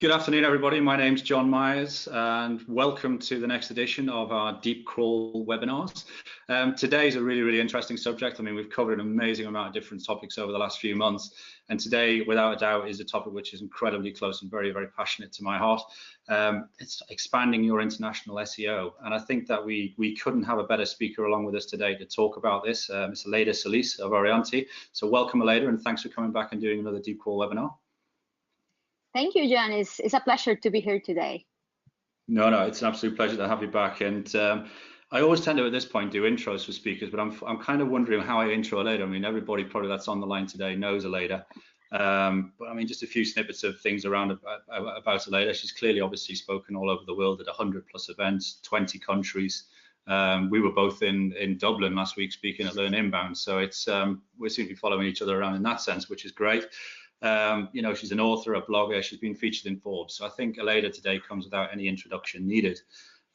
Good afternoon, everybody. My name's John Myers, and welcome to the next edition of our DeepCrawl webinars. Today's a really interesting subject. I mean, we've covered an amazing amount of different topics over the last few months, and today, without a doubt, is a topic which is incredibly close and very passionate to my heart. It's expanding your international SEO, and I think that we couldn't have a better speaker along with us today to talk about this, Ms. Aleyda Solis of Orianti. So welcome, Aleyda, and thanks for coming back and doing another DeepCrawl webinar. Thank you, John. It's a pleasure to be here today. No, it's an absolute pleasure to have you back. And I always tend to, at this point, do intros for speakers, but I'm kind of wondering how I intro Aleyda. I mean, everybody probably that's on the line today knows Aleyda. But I mean, just a few snippets of things around about Aleyda. She's clearly, obviously, spoken all over the world at 100+ events, 20 countries. We were both in Dublin last week speaking at Learn Inbound. So it's we seem to be following each other around in that sense, which is great. You know, she's an author, a blogger, she's been featured in Forbes. So I think Aleyda today comes without any introduction needed.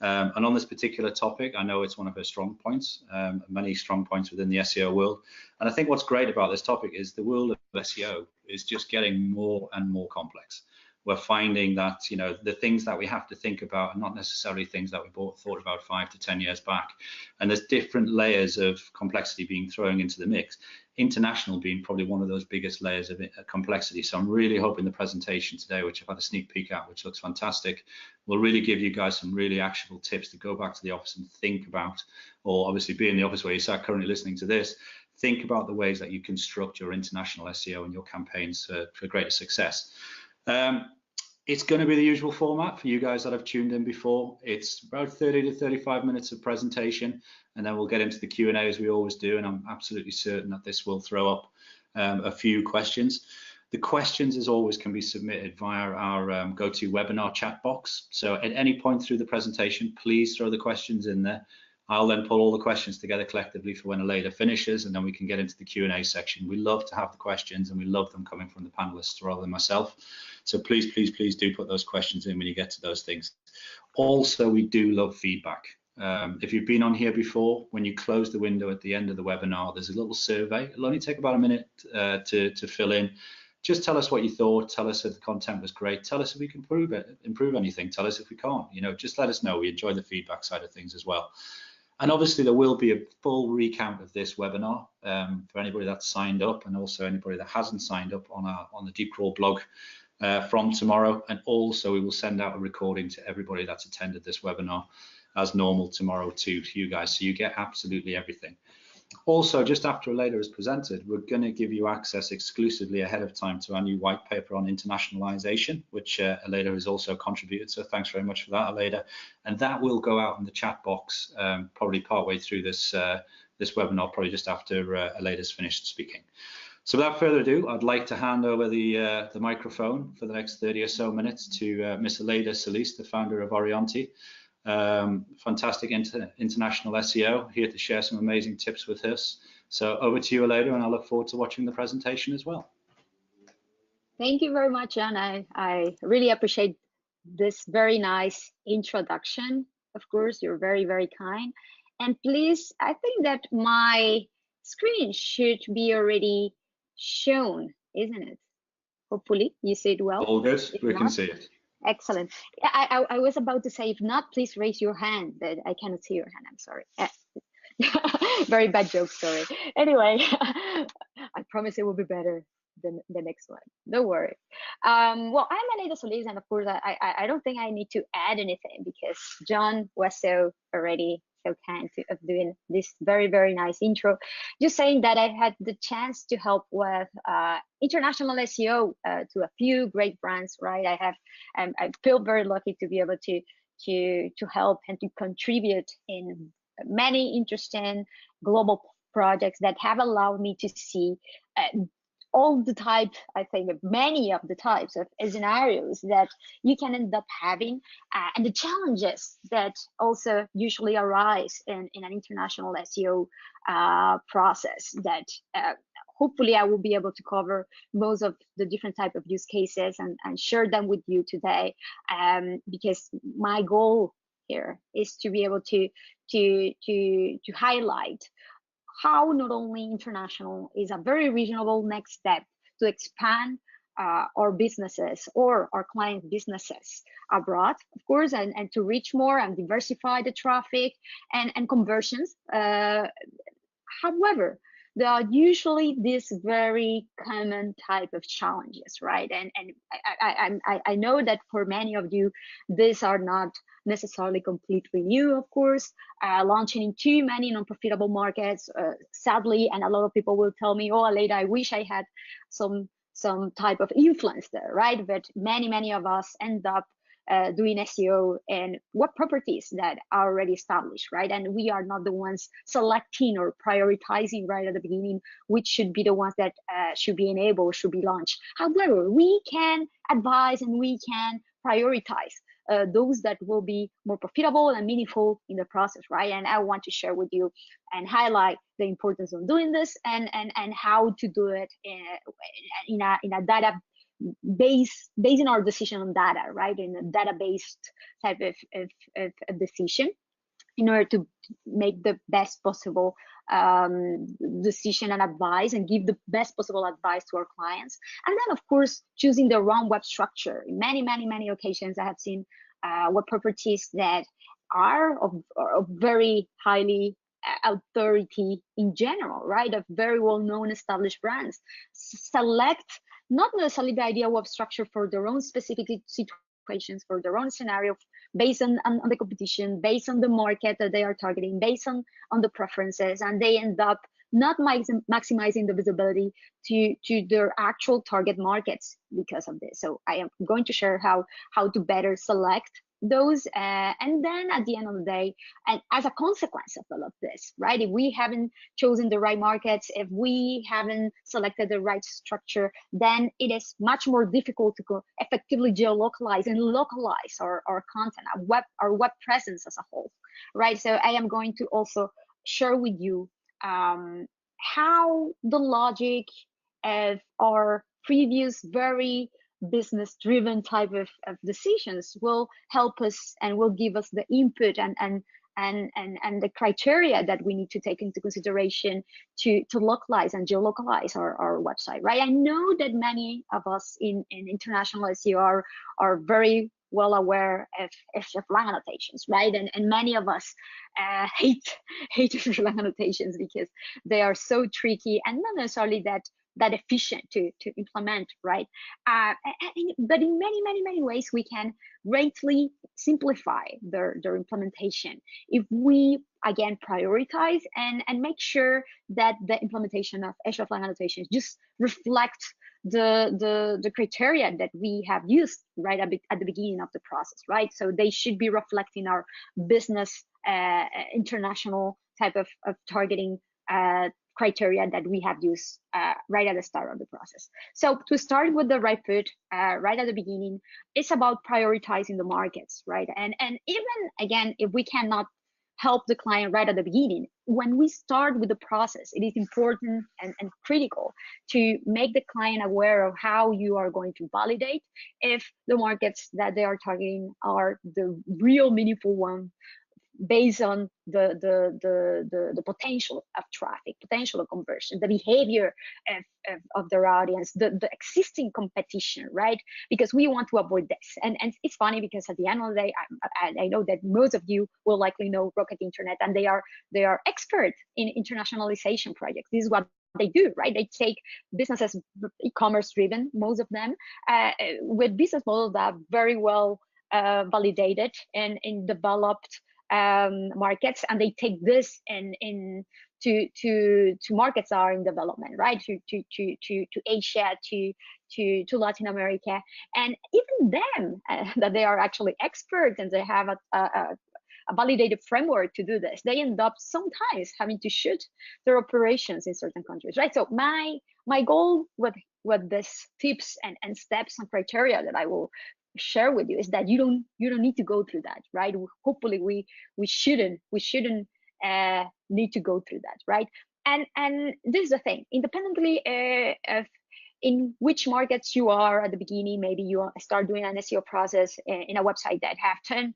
And on this particular topic, I know it's one of her strong points, many strong points within the SEO world. And I think what's great about this topic is the world of SEO is just getting more and more complex. We're finding that, you know, the things that we have to think about are not necessarily things that we thought about 5 to 10 years back. And there's different layers of complexity being thrown into the mix. International being probably one of those biggest layers of complexity. So I'm really hoping the presentation today, which I've had a sneak peek at, which looks fantastic, will really give you guys some really actionable tips to go back to the office and think about, or obviously be in the office where you're sat currently listening to this, think about the ways that you construct your international SEO and your campaigns for greater success. It's going to be the usual format for you guys that have tuned in before. It's about 30 to 35 minutes of presentation, and then we'll get into the Q&A as we always do, and I'm absolutely certain that this will throw up a few questions. The questions, as always, can be submitted via our GoToWebinar chat box. So at any point through the presentation, please throw the questions in there. I'll then pull all the questions together collectively for when Aleyda finishes, and then we can get into the Q&A section. We love to have the questions, and we love them coming from the panelists rather than myself. So please do put those questions in when you get to those things. Also, we do love feedback. If you've been on here before, when you close the window at the end of the webinar, there's a little survey. It'll only take about a minute to fill in. Just tell us what you thought. Tell us if the content was great. Tell us if we can improve anything. Tell us if we can't. You know, just let us know. We enjoy the feedback side of things as well. And obviously, there will be a full recount of this webinar for anybody that's signed up, and also anybody that hasn't signed up on the DeepCrawl blog from tomorrow. And also, we will send out a recording to everybody that's attended this webinar as normal tomorrow to you guys, so you get absolutely everything. Also, just after Aleyda has presented, we're going to give you access exclusively ahead of time to our new white paper on internationalization, which Aleyda has also contributed. So thanks very much for that, Aleyda. And that will go out in the chat box probably partway through this webinar, probably just after Aleyda's finished speaking. So without further ado, I'd like to hand over the microphone for the next 30 or so minutes to Ms. Aleyda Solis, the founder of Orianti. Fantastic international SEO, here to share some amazing tips with us. So over to you, Aleyda, and I look forward to watching the presentation as well. Thank you very much, John. I really appreciate this very nice introduction. Of course, you're very kind. And please, I think that my screen should be already shown, isn't it? Hopefully, you see it well. All good, we can see it. Excellent. I was about to say, if not, please raise your hand. But I cannot see your hand. I'm sorry. Very bad joke. Sorry. Anyway, I promise it will be better than the next one. Don't worry. Well, I'm Aleyda Solis, and of course, I don't think I need to add anything because John was so kind of doing this very nice intro. Just saying that I had the chance to help with international SEO to a few great brands, right? I feel very lucky to be able to help and to contribute in many interesting global projects that have allowed me to see all the type, I think, many of the types of scenarios that you can end up having, and the challenges that also usually arise in an international SEO process that hopefully I will be able to cover most of the different type of use cases and share them with you today, because my goal here is to be able to highlight how not only international is a very reasonable next step to expand our businesses or our client businesses abroad, of course, and to reach more and diversify the traffic and conversions. However, there are usually these very common type of challenges, right? And I know that for many of you, these are not necessarily completely new, of course. Launching in too many non-profitable markets, sadly, and a lot of people will tell me, oh, Aleyda, I wish I had some type of influence there, right? But many of us end up doing SEO and web properties that are already established, right? And we are not the ones selecting or prioritizing right at the beginning which should be the ones that should be enabled, should be launched. However, we can advise and we can prioritize those that will be more profitable and meaningful in the process, right? And I want to share with you and highlight the importance of doing this and how to do it in a data basing our decision on data, right? In a data-based type of decision, in order to make the best possible decision and advice and give the best possible advice to our clients. And then, of course, choosing the wrong web structure. In many occasions, I have seen web properties that are of very highly authority in general, right? Of very well-known established brands. Select not necessarily the ideal web structure for their own specific situations, for their own scenario, based on the competition, based on the market that they are targeting, based on the preferences, and they end up not maximizing the visibility to their actual target markets because of this. So I am going to share how to better select those, and then at the end of the day, and as a consequence of all of this, right, if we haven't chosen the right markets, if we haven't selected the right structure, then it is much more difficult to effectively geolocalize and localize our content, our web presence as a whole, right? So I am going to also share with you how the logic of our previous very business-driven type of decisions will help us and will give us the input and the criteria that we need to take into consideration to localize and geolocalize our website, right? I know that many of us in international SEO are very well aware of hreflang annotations, right? And many of us hate hreflang annotations because they are so tricky and not necessarily that efficient to implement, right? But in many ways, we can greatly simplify their implementation if we again prioritize and make sure that the implementation of hreflang annotations just reflect the criteria that we have used right at the beginning of the process, right? So they should be reflecting our business international type of targeting criteria that we have used right at the start of the process. So to start with the right foot right at the beginning, it's about prioritizing the markets, right? And even again, if we cannot help the client right at the beginning, when we start with the process, it is important and critical to make the client aware of how you are going to validate if the markets that they are targeting are the real meaningful one, based on the potential of traffic, potential of conversion, the behavior of their audience, the existing competition, right? Because we want to avoid this. And it's funny because at the end of the day, I know that most of you will likely know Rocket Internet, and they are expert in internationalization projects. This is what they do, right? They take businesses, e-commerce driven, most of them, with business models that are very well validated and developed markets, and they take this to markets that are in development, right? To Asia, to Latin America, and even them that they are actually experts and they have a validated framework to do this, they end up sometimes having to shoot their operations in certain countries, right? So my goal with these tips and steps and criteria that I will share with you is that you don't need to go through that, right? Hopefully we shouldn't need to go through that, right? And this is the thing, independently of in which markets you are at the beginning, maybe you start doing an SEO process in a website that have 10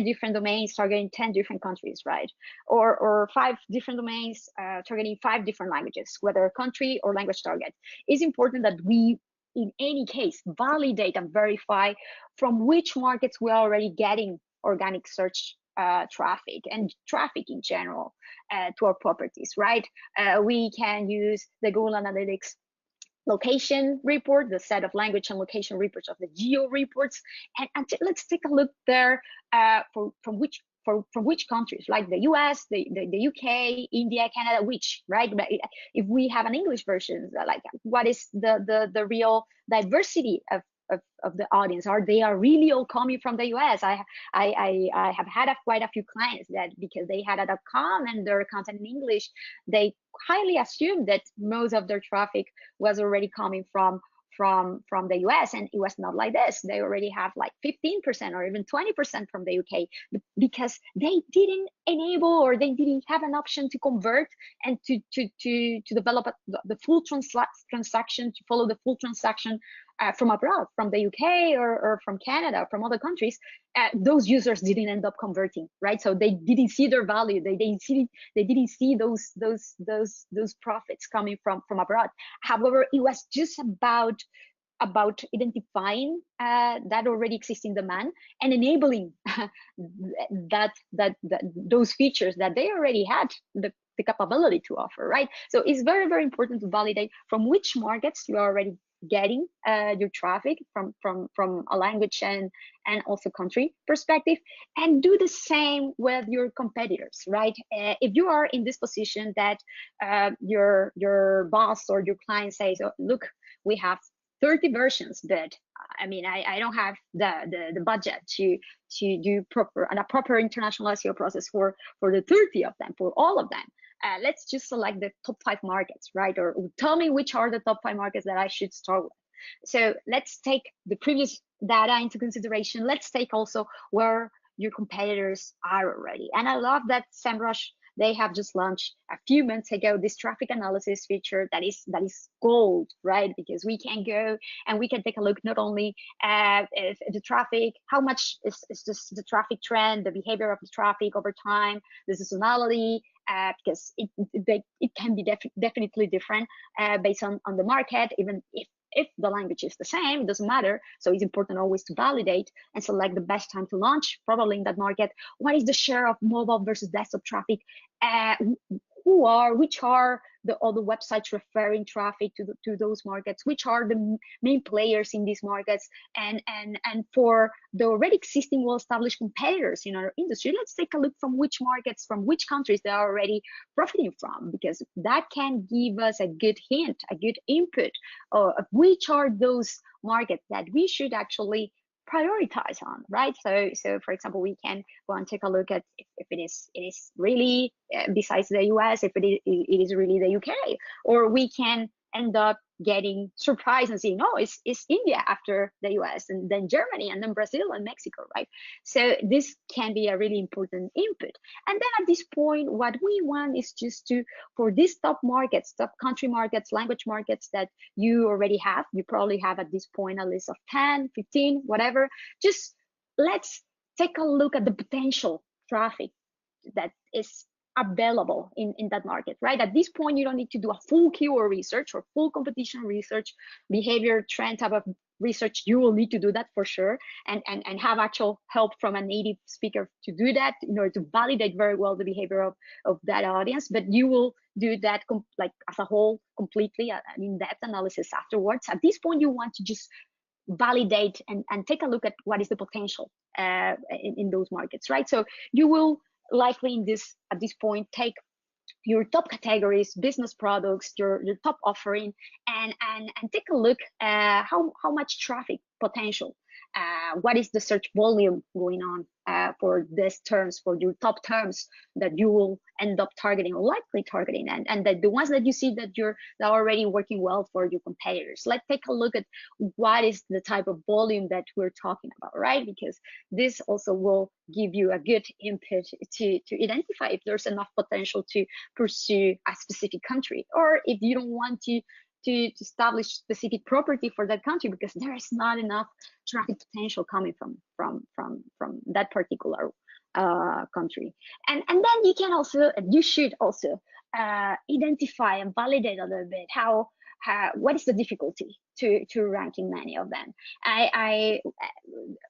different domains targeting 10 different countries, right? Or 5 different domains targeting 5 different languages, whether country or language target. It's important that we in any case validate and verify from which markets we're already getting organic search traffic and traffic in general to our properties, right? We can use the Google Analytics location report, the set of language and location reports of the geo reports, and let's take a look there from which countries, like the US, the UK, India, Canada, which, right? But if we have an English version, like what is the real diversity of the audience? Are they really all coming from the US? I have had quite a few clients that, because they had a .com and their content in English, they highly assumed that most of their traffic was already coming from the US, and it was not like this. They already have like 15% or even 20% from the UK, because they didn't enable, or they didn't have an option to convert and to develop the full transaction, to follow the full transaction from abroad, from the UK or from Canada, from other countries. Those users didn't end up converting, right? So they didn't see their value. They didn't see those profits coming from abroad. However, it was just about identifying that already existing demand and enabling those features that they already had the capability to offer, right? So it's very, very important to validate from which markets you are already getting your traffic from a language and also country perspective, and do the same with your competitors, right? If you are in this position that your boss or your client says, oh, look, we have 30 versions, but I mean, I don't have the budget to do a proper international SEO process for the 30 of them, for all of them. Let's just select the top 5 markets, right? Or tell me which are the top 5 markets that I should start with. So let's take the previous data into consideration. Let's take also where your competitors are already. And I love that SEMrush, they have just launched a few months ago this traffic analysis feature that is gold, right? Because we can go and we can take a look not only at the traffic, how much is this, the traffic trend, the behavior of the traffic over time, the seasonality, because it can be definitely different based on the market, even if the language is the same, it doesn't matter. So it's important always to validate and select the best time to launch, probably in that market. What is the share of mobile versus desktop traffic? Which are the other websites referring traffic to those markets? Which are the main players in these markets? And for the already existing well-established competitors in our industry, let's take a look from which markets, from which countries they are already profiting from, because that can give us a good hint, a good input of which are those markets that we should actually prioritize on, right? So for example, we can go and take a look at if it is really besides the US, if it is really the UK, or we can end up getting surprised and saying, oh, it's India after the US, and then Germany, and then Brazil and Mexico, right? So this can be a really important input. And then at this point, what we want is just for these top markets, top country markets, language markets that you already have, you probably have at this point a list of 10, 15, whatever, just let's take a look at the potential traffic that is available in that market, right? At this point, you don't need to do a full keyword research or full competition research, behavior trend type of research. You will need to do that for sure, and have actual help from a native speaker to do that in order to validate very well the behavior of that audience. But you will do that like as a whole, completely, an in-depth analysis afterwards. At this point, you want to just validate and take a look at what is the potential in those markets, right? So you will likely at this point take your top categories, business products, your top offering, and take a look how much traffic potential, what is the search volume going on for these terms, for your top terms that you will end up targeting or likely targeting, and the ones that you see that are already working well for your competitors. Let's take a look at what is the type of volume that we're talking about, right? Because this also will give you a good input to identify if there's enough potential to pursue a specific country, or if you don't want to establish specific property for that country because there is not enough traffic potential coming from that particular country. And then you should also identify and validate a little bit what is the difficulty to rank in many of them. I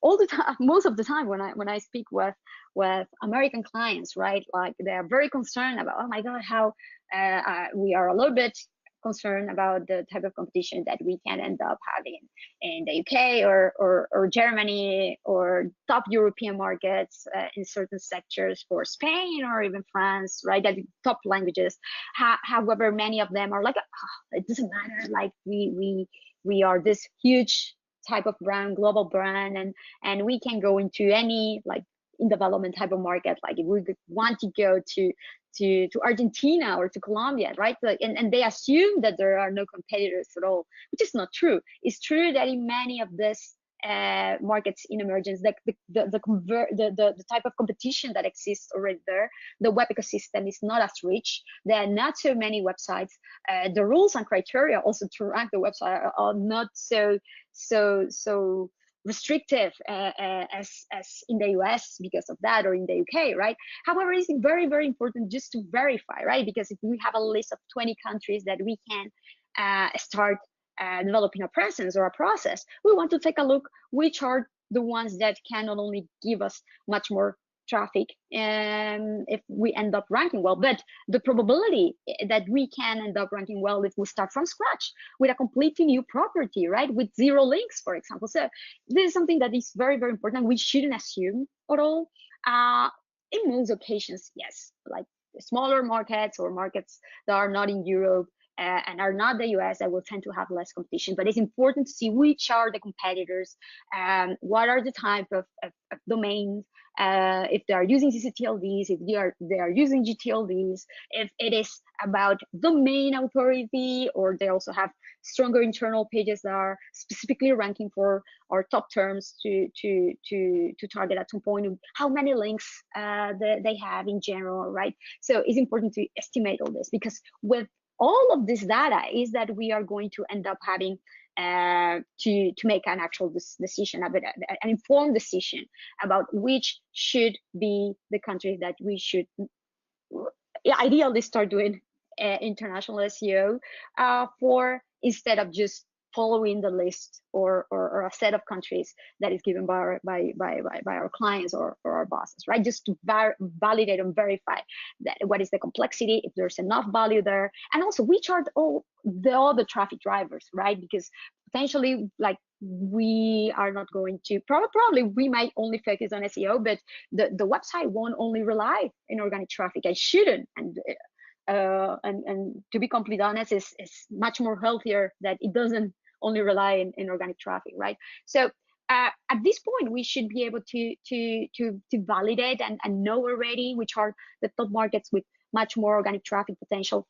all the time, most of the time when I speak with American clients, right, like they are very concerned about, oh my God, how we are a little bit concerned about the type of competition that we can end up having in the UK or Germany or top European markets in certain sectors for Spain or even France, right? That top languages. However, many of them are like, oh, it doesn't matter. Like we are this huge type of brand, global brand, and we can go into any like in development type of market. Like if we want to go to Argentina or to Colombia, right? And they assume that there are no competitors at all, which is not true. It's true that in many of these markets in emergence, the type of competition that exists already there, the web ecosystem is not as rich. There are not so many websites. The rules and criteria also to rank the website are not so restrictive as in the US because of that, or in the UK, right? However, it's very, very important just to verify, right? Because if we have a list of 20 countries that we can start developing a presence or a process, we want to take a look which are the ones that can not only give us much more traffic if we end up ranking well, but the probability that we can end up ranking well if we start from scratch with a completely new property, right, with 0 links, for example. So this is something that is very, very important. We shouldn't assume at all. In most occasions, yes, like smaller markets or markets that are not in Europe and are not the US, that will tend to have less competition. But it's important to see which are the competitors, what are the type of domains, if they are using ccTLDs, if they are using gTLDs, if it is about domain authority, or they also have stronger internal pages that are specifically ranking for our top terms to target at some point, how many links they have in general, right? So it's important to estimate all this, because with all of this data is that we are going to end up having to make an actual decision, an informed decision about which should be the country that we should ideally start doing international SEO for, instead of just following the list or a set of countries that is given by our clients or our bosses, right? Just to validate and verify that what is the complexity, if there's enough value there, and also which are all the traffic drivers, right? Because potentially, like, we are not going to probably we might only focus on SEO, but the website won't only rely on organic traffic. I shouldn't, and to be completely honest, is much more healthier that it doesn't only rely in organic traffic, right? So at this point, we should be able to validate and know already which are the top markets with much more organic traffic potential,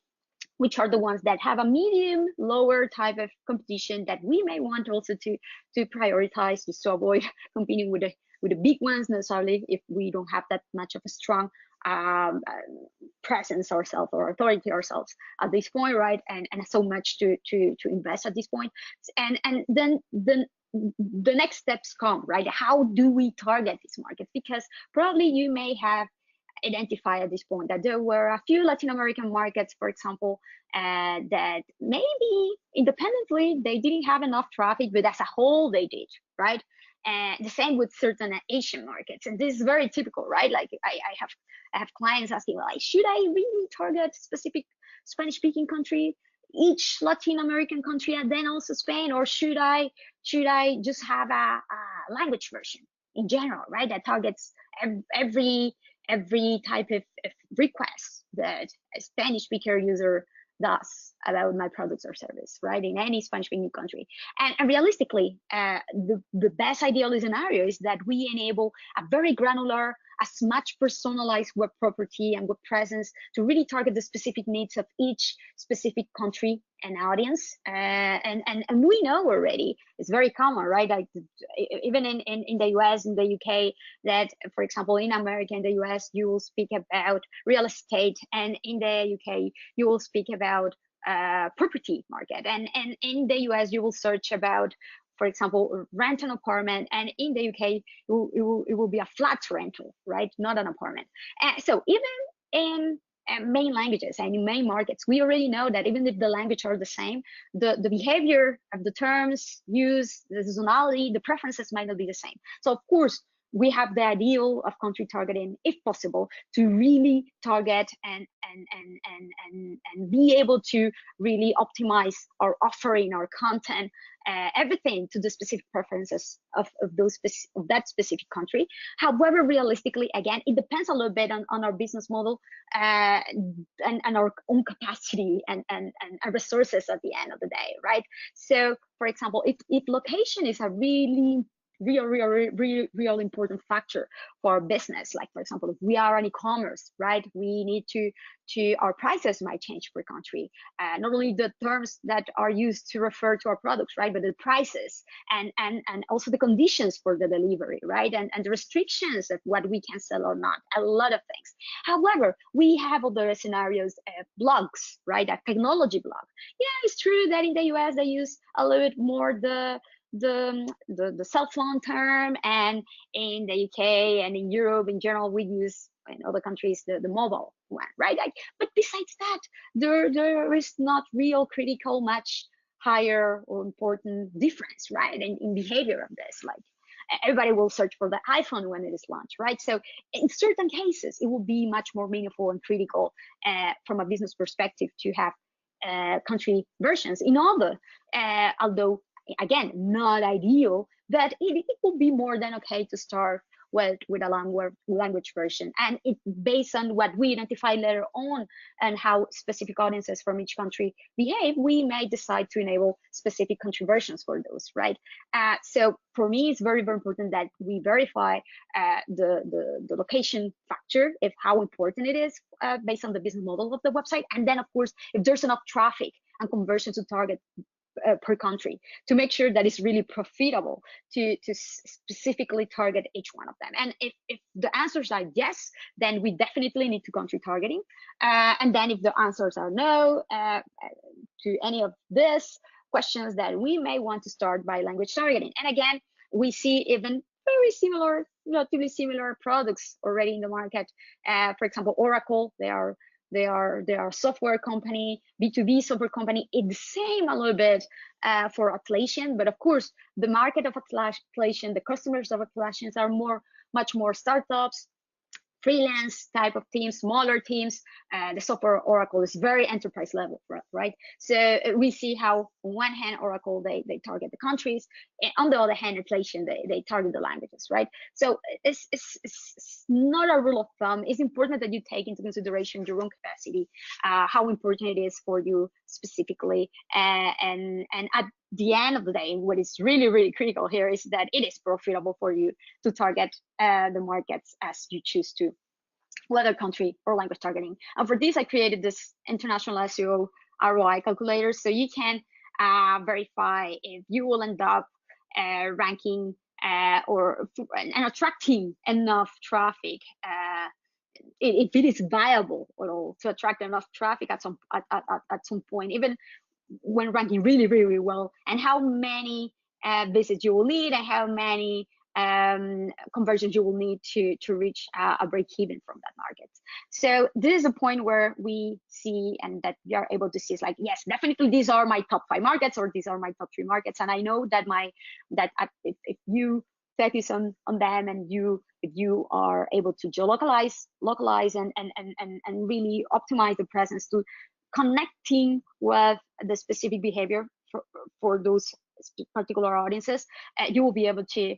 which are the ones that have a medium lower type of competition that we may want also to prioritize, just to avoid competing with the big ones necessarily if we don't have that much of a strong presence ourselves or authority ourselves at this point, right? And so much to invest at this point. And then the next steps come, right? How do we target these markets? Because probably you may have identified at this point that there were a few Latin American markets, for example, that maybe independently they didn't have enough traffic, but as a whole they did, right? And the same with certain Asian markets, and this is very typical, right? Like I have clients asking, well, should I really target specific Spanish-speaking country, each Latin American country, and then also Spain, or should I just have a language version in general, right? That targets every type of request that a Spanish speaker user does about my products or service, right? In any Spanish-speaking country. And realistically, the best ideal scenario is that we enable a very granular, as much personalized web property and web presence to really target the specific needs of each specific country and audience. And we know already, it's very common, right? Like even in the US, in the UK, that, for example, in America, in the US, you will speak about real estate, and in the UK, you will speak about property market. And in the US, you will search about, for example, rent an apartment, and in the UK, it will be a flat rental, right? Not an apartment. So even main languages and in main markets, we already know that even if the language are the same, the behavior of the terms used, the seasonality, the preferences might not be the same. So of course, we have the ideal of country targeting, if possible, to really target and be able to really optimize our offering, our content, everything to the specific preferences of that specific country. However, realistically, again, it depends a little bit on our business model and our own capacity and resources at the end of the day, right? So, for example, if location is a really real important factor for our business, like for example, if we are an e-commerce, right, we need to our prices might change per country, not only the terms that are used to refer to our products, right, but the prices and also the conditions for the delivery, right, and the restrictions of what we can sell or not, a lot of things. However, we have other scenarios, blogs, right, a technology blog. Yeah, it's true that in the US they use a little bit more the cell phone term, and in the UK and in Europe in general we use, in other countries, the mobile one, right? But besides that, there is not real critical much higher or important difference, right, in behavior of this. Like everybody will search for the iPhone when it is launched, right? So in certain cases it will be much more meaningful and critical from a business perspective to have country versions in other, although again, not ideal, but it will be more than okay to start with a language version. And it based on what we identify later on and how specific audiences from each country behave, we may decide to enable specific country versions for those, right? So for me, it's very, very important that we verify the location factor, if how important it is based on the business model of the website. And then, of course, if there's enough traffic and conversion to target per country, to make sure that it's really profitable to specifically target each one of them. And if the answers are yes, then we definitely need to country targeting. And then if the answers are no to any of these questions, that we may want to start by language targeting. And again, we see even very similar, relatively similar products already in the market. For example, Oracle, they are a software company, B2B software company. It's the same a little bit for Atlassian, but of course, the market of Atlassian, the customers of Atlassian are much more startups, freelance type of teams, smaller teams. The software Oracle is very enterprise level, right? So we see how on one hand Oracle they target the countries, and on the other hand Atlassian they target the languages, right? So it's not a rule of thumb. It's important that you take into consideration your own capacity, how important it is for you specifically, and at the end of the day, what is really, really critical here is that it is profitable for you to target the markets as you choose to, whether country or language targeting. And for this, I created this international SEO ROI calculator, so you can verify if you will end up ranking and attracting enough traffic, if it is viable at all to attract enough traffic at some point, even when ranking really, really well, and how many visits you will need and how many conversions you will need to reach a break even from that market. So this is a point where we see, and that we are able to see, is like, yes, definitely these are my top 5 markets, or these are my top 3 markets, and I know that if you focus on them, and if you are able to localize and really optimize the presence to connecting with the specific behavior for those particular audiences, you will be able to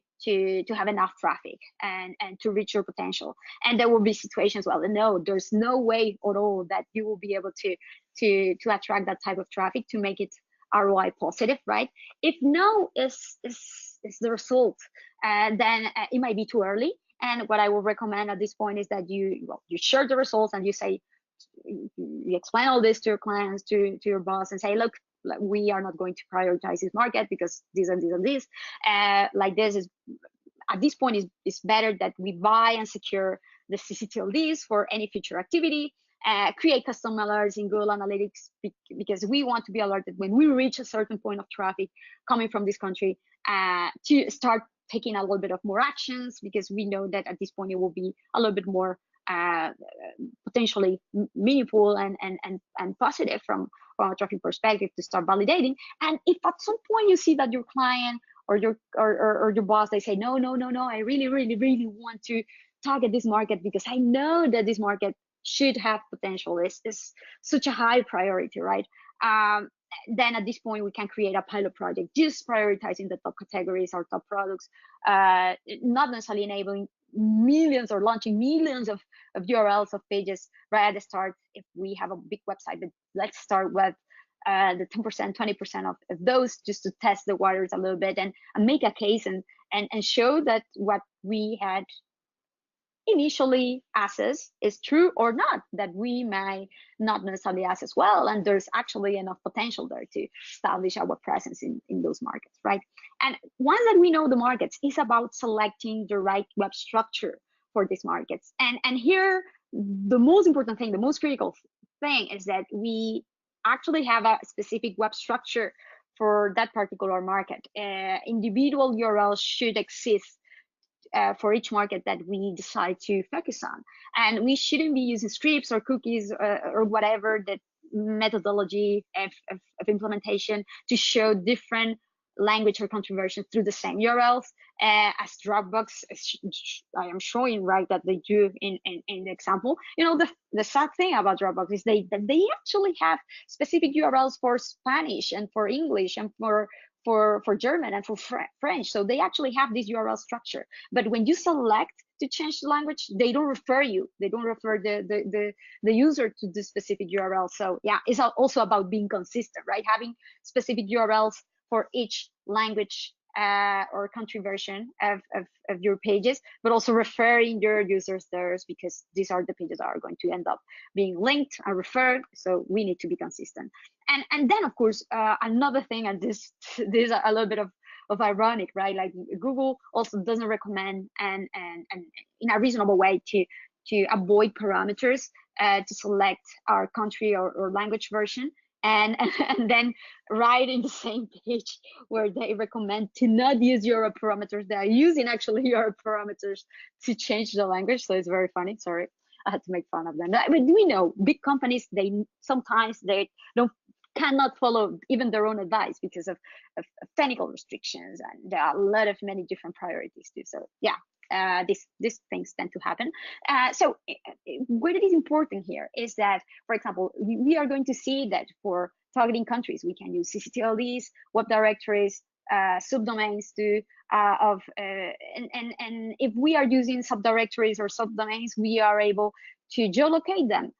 have enough traffic and to reach your potential. And there will be situations, well, no, there's no way at all that you will be able to attract that type of traffic to make it ROI positive, right? If no is the result, then it might be too early. And what I will recommend at this point is that you share the results, and you say, you explain all this to your clients, to your boss, and say, look, we are not going to prioritize this market because this and this and this. Like this is, at this point, is better that we buy and secure the CCTLDs for any future activity. Create custom alerts in Google Analytics, because we want to be alerted when we reach a certain point of traffic coming from this country, to start taking a little bit of more actions, because we know that at this point it will be a little bit more potentially meaningful and positive from a traffic perspective to start validating. And if at some point you see that your client or your boss, they say, no, I really want to target this market because I know that this market should have potential, is such a high priority, right? Then at this point we can create a pilot project just prioritizing the top categories or top products, not necessarily enabling millions or launching millions of URLs of pages right at the start. If we have a big website, but let's start with the 10%, 20% of those, just to test the waters a little bit and make a case and show that what we had initially assess is true or not, that we may not necessarily assess well, and there's actually enough potential there to establish our presence in those markets, right? And once that we know the markets, it's about selecting the right web structure for these markets. And here, the most important thing, the most critical thing is that we actually have a specific web structure for that particular market. Individual URLs should exist for each market that we decide to focus on. And we shouldn't be using scripts or cookies or whatever that methodology of implementation to show different language or country versions through the same URLs, as Dropbox I am showing, right, that they do in the example. You know, the sad thing about Dropbox is they actually have specific URLs for Spanish and for English and for German and for French. So they actually have this URL structure. But when you select to change the language, they don't refer you. They don't refer the user to the specific URL. So yeah, it's also about being consistent, right? Having specific URLs for each language or country version of your pages, but also referring your users there, because these are the pages that are going to end up being linked and referred. So we need to be consistent. And then of course, another thing, and this is a little bit of ironic, right? Like Google also doesn't recommend and in a reasonable way to avoid parameters to select our country or language version. And then right in the same page where they recommend to not use Europe parameters, they are using actually Europe parameters to change the language. So it's very funny. Sorry, I had to make fun of them. But we know big companies, sometimes they cannot follow even their own advice because of technical restrictions, and there are a lot of many different priorities too. So yeah. These things tend to happen. So what is important here is that, for example, we are going to see that for targeting countries, we can use ccTLDs, web directories, subdomains too, and if we are using subdirectories or subdomains, we are able to geolocate them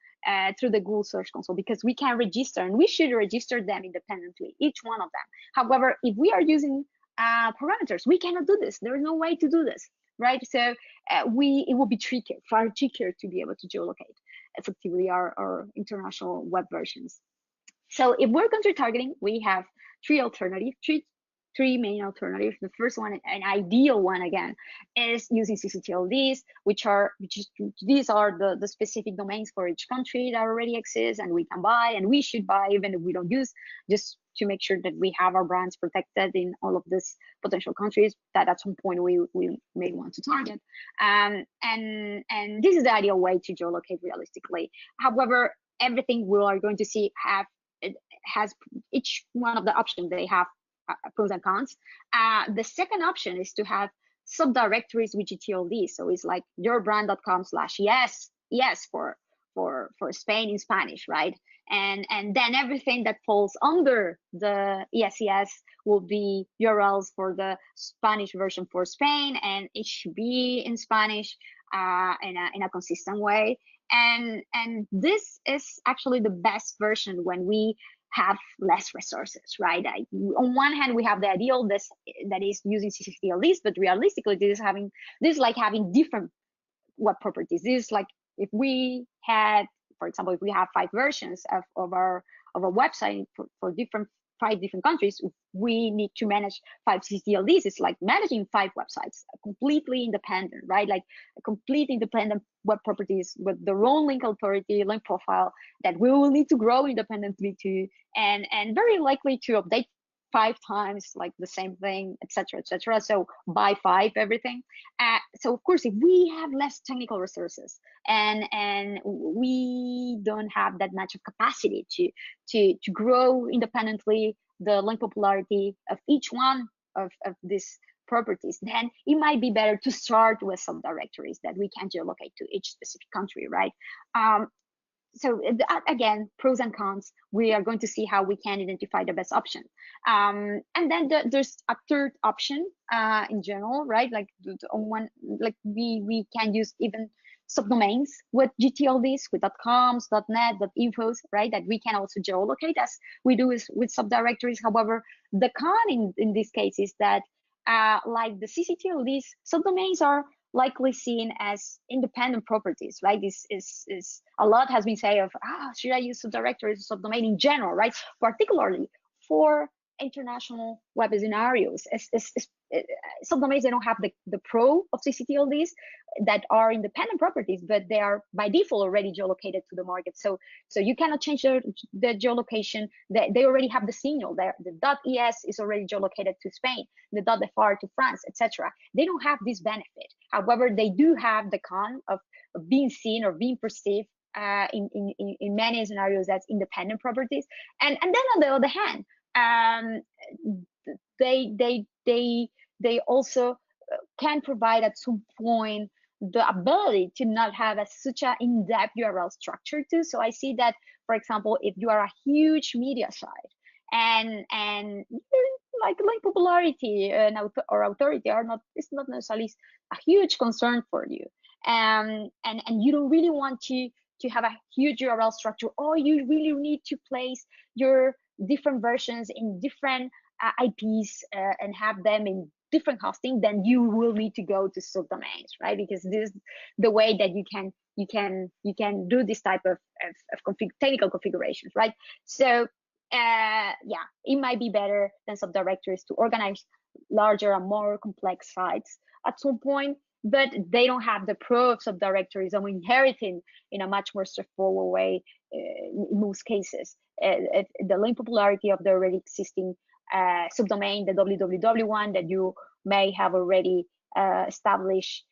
through the Google Search Console, because we can register, and we should register them independently, each one of them. However, if we are using parameters, we cannot do this. There is no way to do this. Right, so it will be far trickier to be able to geolocate effectively our international web versions. So if we're country targeting, we have three main alternatives. The first one, an ideal one again, is using ccTLDs, these are the specific domains for each country that already exists, and we can buy, and we should buy even if we don't use, just to make sure that we have our brands protected in all of these potential countries that at some point we may want to target. And this is the ideal way to geolocate realistically. However, everything we are going to see has each one of the options, they have pros and cons. The second option is to have subdirectories with GTLD. So it's like yourbrand.com/yes for Spain in Spanish, right? And then everything that falls under the ESES will be URLs for the Spanish version for Spain, and it should be in Spanish in a consistent way. And this is actually the best version when we have less resources, right? On one hand, we have the ideal that is using ccTLDs, but realistically, this is like having different web properties. This is like if we had, for example, if we have 5 versions of our website for 5 different countries, we need to manage 5 ccTLDs. It's like managing 5 websites, completely independent, right? Like a complete independent web properties with their own link authority, link profile that we will need to grow independently to, and very likely to update 5 times like the same thing, etc., etc. So by 5 everything. So of course, if we have less technical resources and we don't have that much of capacity to grow independently the link popularity of each one of these properties, then it might be better to start with subdirectories that we can geolocate to each specific country, right? So again, pros and cons, we are going to see how we can identify the best option. And then there's a third option in general, right? Like we can use even subdomains with GTLDs, with .coms, .net, .infos, right? That we can also geolocate as we do with subdirectories. However, the con in this case is that like the ccTLDs, subdomains are likely seen as independent properties, right? This is a lot has been said of, should I use subdirectories or subdomain in general, right? Particularly for international web scenarios. Subdomains, they don't have the pro of ccTLDs that are independent properties, but they are by default already geolocated to the market. So you cannot change the geolocation. They already have the signal there. The .es is already geolocated to Spain, the .fr to France, etc. They don't have this benefit. However, they do have the con of being seen or being perceived in many scenarios as independent properties. And then on the other hand, they also can provide at some point the ability to not have such an in-depth URL structure too. So I see that, for example, if you are a huge media site and like popularity or authority it's not necessarily a huge concern for you, and you don't really want to have a huge URL structure, or you really need to place your different versions in different IPs and have them in different hosting, then you will need to go to subdomains, right? Because this is the way that you can do this type of technical configurations, right? So yeah, it might be better than subdirectories to organize larger and more complex sites at some point, but they don't have the pro of subdirectories of inheriting in a much more straightforward way in most cases. The link popularity of the already existing subdomain, the www one that you may have already established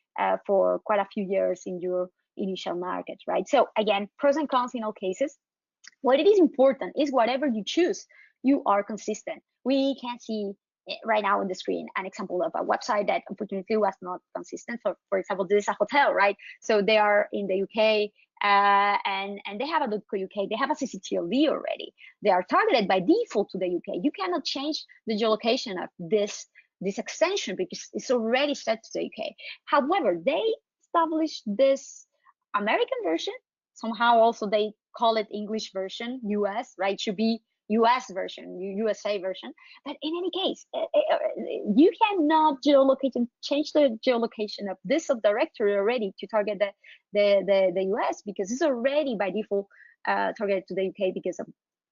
for quite a few years in your initial market, right? So again, pros and cons in all cases. What it is important is whatever you choose, you are consistent. We can see right now on the screen an example of a website that unfortunately was not consistent. So for example, this is a hotel, right? So they are in the UK and they have a .co.uk, they have a ccTLD already. They are targeted by default to the UK. You cannot change the geolocation of this extension because it's already set to the UK. However, they established this American version. Somehow also they call it English version, US, right? It should be US version, USA version. But in any case, you cannot geolocate and change the geolocation of this subdirectory already to target the US, because it's already by default targeted to the UK because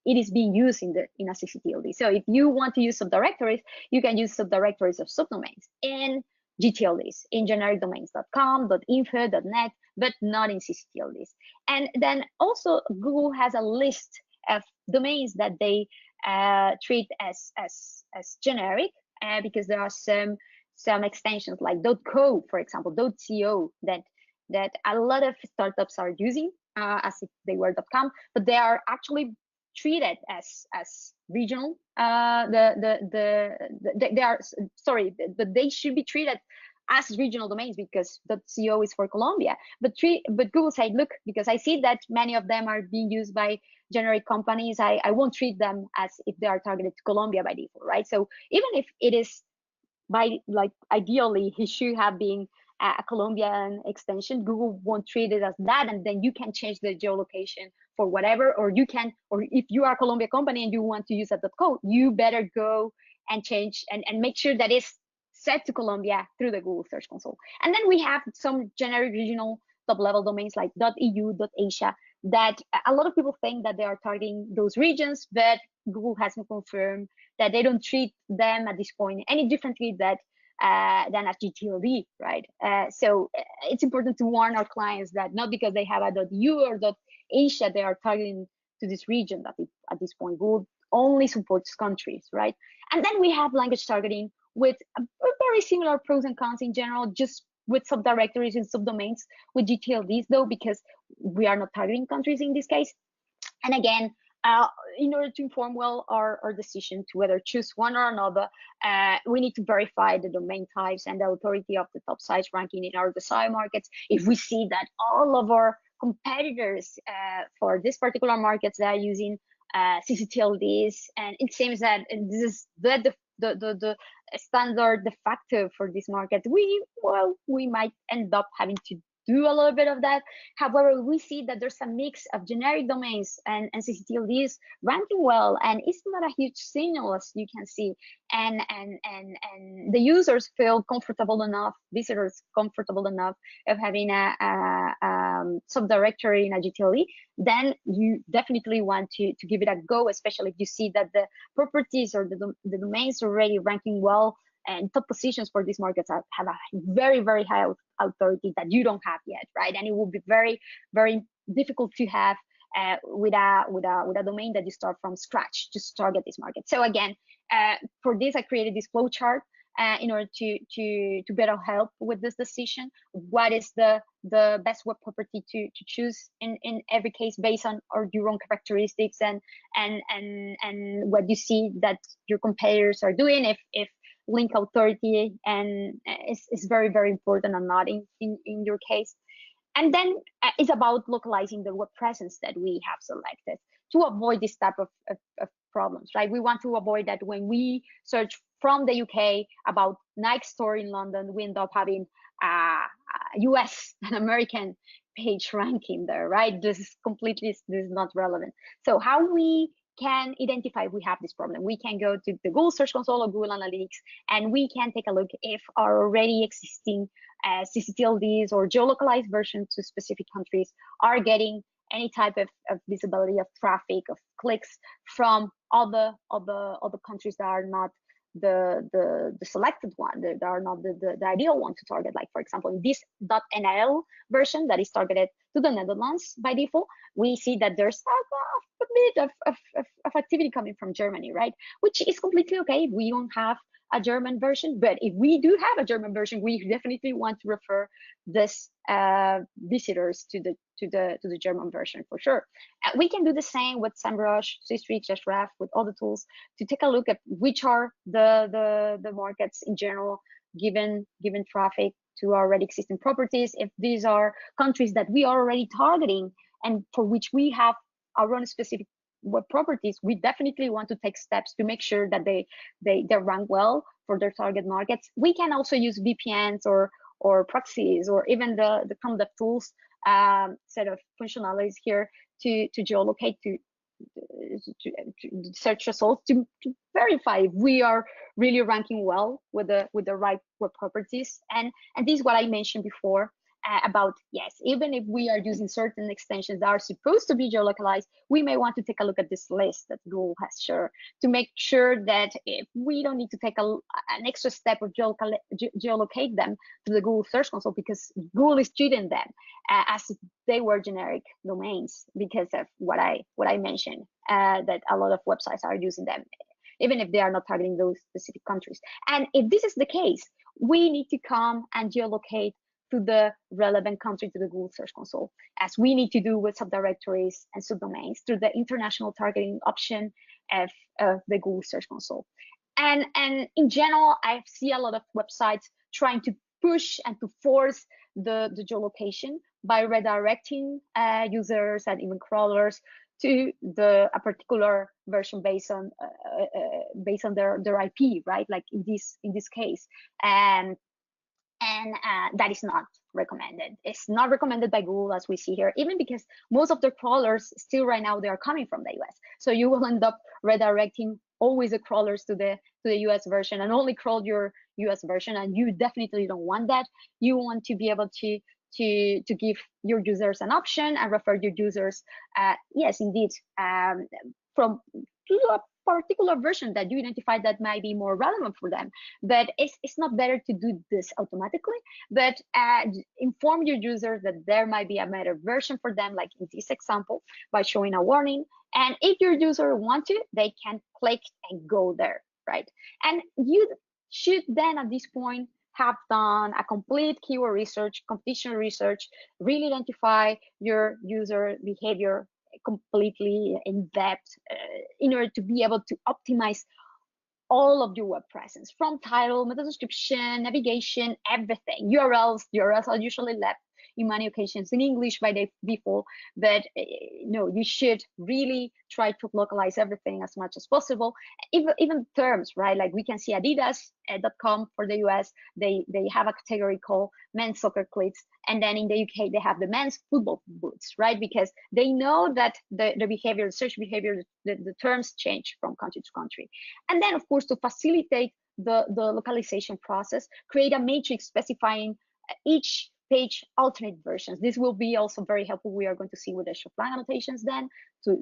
it is being used in a ccTLD. So if you want to use subdirectories, you can use subdirectories of subdomains in GTLDs, in generic domains, .com, .info, .net, but not in ccTLDs. And then also Google has a list of domains that they treat as generic, because there are some extensions like .co, for example, .co that a lot of startups are using as if they were .com, but they are actually treated as regional. They are, sorry, but they should be treated as regional domains because .co is for Colombia. But Google said, look, because I see that many of them are being used by generic companies, I won't treat them as if they are targeted to Colombia by default, right? So even if it is ideally it should have been a Colombian extension, Google won't treat it as that, and then you can change the geolocation for whatever, or if you are a Colombia company and you want to use a .co, you better go and change and make sure that it's set to Colombia through the Google Search Console. And then we have some generic regional top-level domains like .eu, .asia, that a lot of people think that they are targeting those regions, but Google hasn't confirmed that they don't treat them at this point any differently than a GTLD, right? So it's important to warn our clients that not because they have a .eu or .asia, they are targeting to this region. That at this point, Google only supports countries, right? And then we have language targeting with a very similar pros and cons in general, just with subdirectories and subdomains with GTLDs though, because we are not targeting countries in this case. And again, in order to inform well our decision to whether choose one or another, we need to verify the domain types and the authority of the top sites ranking in our desired markets. If we see that all of our competitors for this particular markets, they are using ccTLDs, and it seems that this is the standard de facto for this market, we might end up having to do a little bit of that. However, we see that there's a mix of generic domains and ccTLDs ranking well, and it's not a huge signal, as you can see, and the users feel comfortable enough, visitors comfortable enough of having a subdirectory in a GTLD, then you definitely want to give it a go, especially if you see that the properties or the domains already ranking well and top positions for these markets have a very, very high authority that you don't have yet, right? And it will be very, very difficult to have with a domain that you start from scratch to target this market. So again, for this, I created this flow chart in order to better help with this decision. What is the best web property to choose in every case based on your own characteristics and what you see that your competitors are doing, if link authority and is very, very important or not in your case. And then it's about localizing the web presence that we have selected to avoid this type of problems, right? We want to avoid that when we search from the UK about Nike store in London, we end up having US and American page ranking there, right? This is not relevant. So how we can identify we have this problem, we can go to the Google Search Console or Google Analytics, and we can take a look if our already existing ccTLDs or geolocalized versions to specific countries are getting any type of visibility of traffic, of clicks from other countries that are not the selected one, that are not the ideal one to target. Like, for example, in this .nl version that is targeted to the Netherlands by default, we see that there's a bit of activity coming from Germany, right? Which is completely okay if we don't have a German version, but if we do have a German version, we definitely want to refer this visitors to the German version for sure. We can do the same with SEMrush, Systrix, href, with other tools to take a look at which are the markets in general given traffic to already existing properties. If these are countries that we are already targeting and for which we have our own specific web properties, we definitely want to take steps to make sure that they rank well for their target markets. We can also use VPNs or proxies or even the ComDev tools set of functionalities here to geolocate to search results to verify if we are really ranking well with the right web properties. And this is what I mentioned before about, yes, even if we are using certain extensions that are supposed to be geolocalized, we may want to take a look at this list that Google has shared to make sure that if we don't need to take an extra step of geolocate them to the Google Search Console, because Google is treating them as if they were generic domains because of what I mentioned, that a lot of websites are using them, even if they are not targeting those specific countries. And if this is the case, we need to come and geolocate to the relevant country to the Google Search Console, as we need to do with subdirectories and subdomains through the international targeting option of the Google Search Console. And in general, I see a lot of websites trying to push and to force the geolocation by redirecting users and even crawlers to a particular version based on their IP, right? Like in this case, and that is not recommended. It's not recommended by Google, as we see here, even because most of their crawlers still right now, they are coming from the US. So you will end up redirecting always the crawlers to the US version and only crawl your US version. And you definitely don't want that. You want to be able to give your users an option and refer your users, yes, indeed, from particular version that you identify that might be more relevant for them. But it's not better to do this automatically, but inform your users that there might be a better version for them, like in this example, by showing a warning. And if your user wants to, they can click and go there, right? And you should then at this point have done a complete keyword research, competition research, really identify your user behavior completely in depth in order to be able to optimize all of your web presence, from title, meta description, navigation, everything. URLs are usually left in many occasions in English by default, but no, you should really try to localize everything as much as possible. Even terms, right? Like we can see Adidas.com for the US, they have a category called men's soccer cleats, and then in the UK they have the men's football boots, right? Because they know that the behavior, the search behavior, the terms change from country to country. And then of course, to facilitate the localization process, create a matrix specifying each page alternate versions. This will be also very helpful. We are going to see with the hreflang annotations then to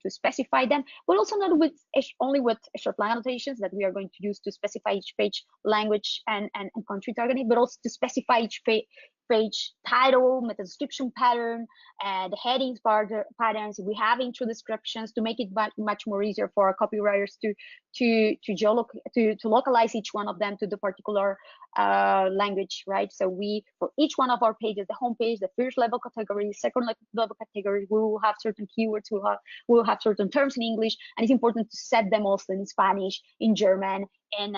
specify them, but also not with only with hreflang annotations that we are going to use to specify each page language and country targeting, but also to specify each page title, meta description pattern, the headings patterns. We have intro descriptions to make it much more easier for our copywriters to localize each one of them to the particular language, right? So for each one of our pages, the home page, the first level category, second level category, we will have certain keywords, we will have certain terms in English, and it's important to set them also in Spanish, in German, and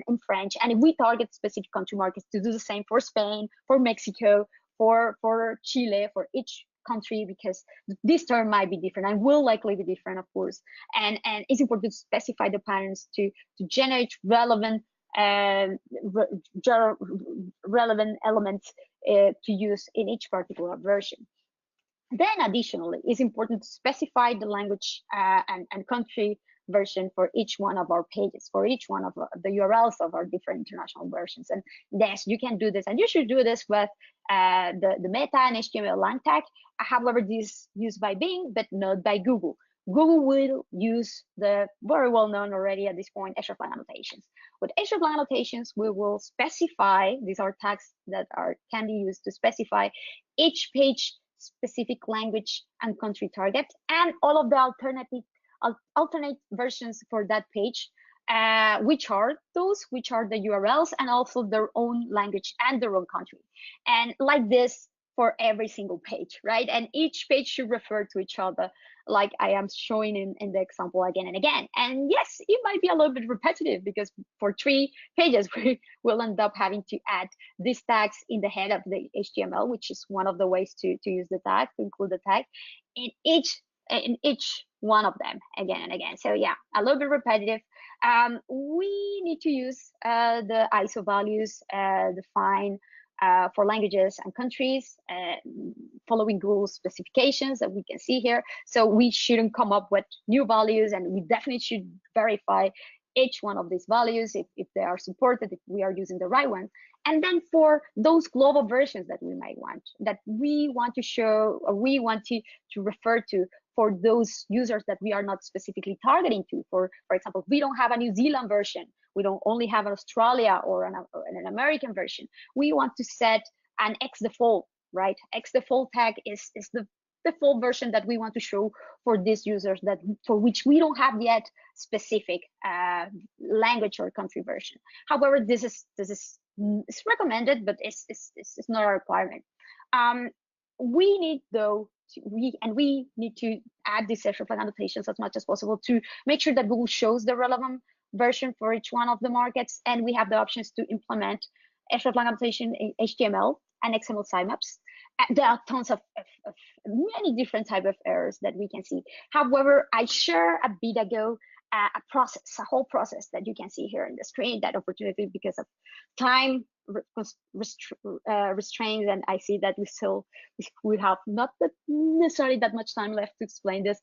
in French. And if we target specific country markets, to do the same for Spain, for Mexico, for Chile, for each country, because this term might be different and will likely be different, of course. And it's important to specify the patterns to generate relevant elements to use in each particular version. Then additionally, it's important to specify the language and country version for each one of our pages, for each one of the URLs of our different international versions. And yes, you can do this, and you should do this with the meta and HTML lang tag. However, this is used by Bing, but not by Google. Google will use the very well-known already at this point hreflang annotations. With hreflang annotations, we will specify, these are tags that can be used to specify each page specific language and country target, and all of the alternate versions for that page, which are the URLs and also their own language and their own country. And like this for every single page, right? And each page should refer to each other, like I am showing in the example again and again. And yes, it might be a little bit repetitive because for 3 pages, we will end up having to add these tags in the head of the HTML, which is one of the ways to use the tag, to include the tag in each one of them again and again. So yeah, a little bit repetitive. We need to use the ISO values defined for languages and countries, following Google specifications that we can see here. So we shouldn't come up with new values, and we definitely should verify each one of these values if they are supported, if we are using the right one. And then for those global versions that we might want, that we want to show, or we want to refer to for those users that we are not specifically targeting to. For example, we don't have a New Zealand version, we don't only have an Australia or an American version. We want to set an X default, right? X default tag is the default version that we want to show for these users that for which we don't have yet specific language or country version. However, this is recommended, but it's not a requirement. We need though we need to add these hreflang annotations as much as possible to make sure that Google shows the relevant version for each one of the markets, and we have the options to implement hreflang annotation in HTML and XML sitemaps. There are tons of many different types of errors that we can see. However, I shared a bit ago a whole process that you can see here in the screen. That opportunity, because of time restraints, and I see that we have not necessarily that much time left to explain this,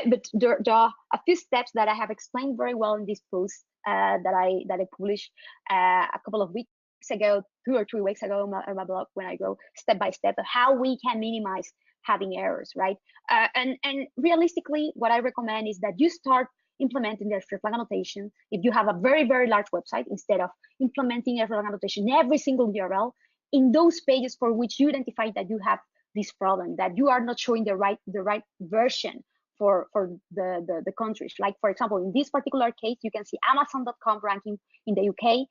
but there are a few steps that I have explained very well in this post that I published a couple of weeks ago, 2 or 3 weeks ago on my blog, when I go step by step of how we can minimize having errors, right? And realistically, what I recommend is that you start implementing the hreflang annotation. If you have a very, very large website, instead of implementing hreflang annotation in every single URL, in those pages for which you identify that you have this problem, that you are not showing the right version for the countries. Like, for example, in this particular case, you can see Amazon.com ranking in the UK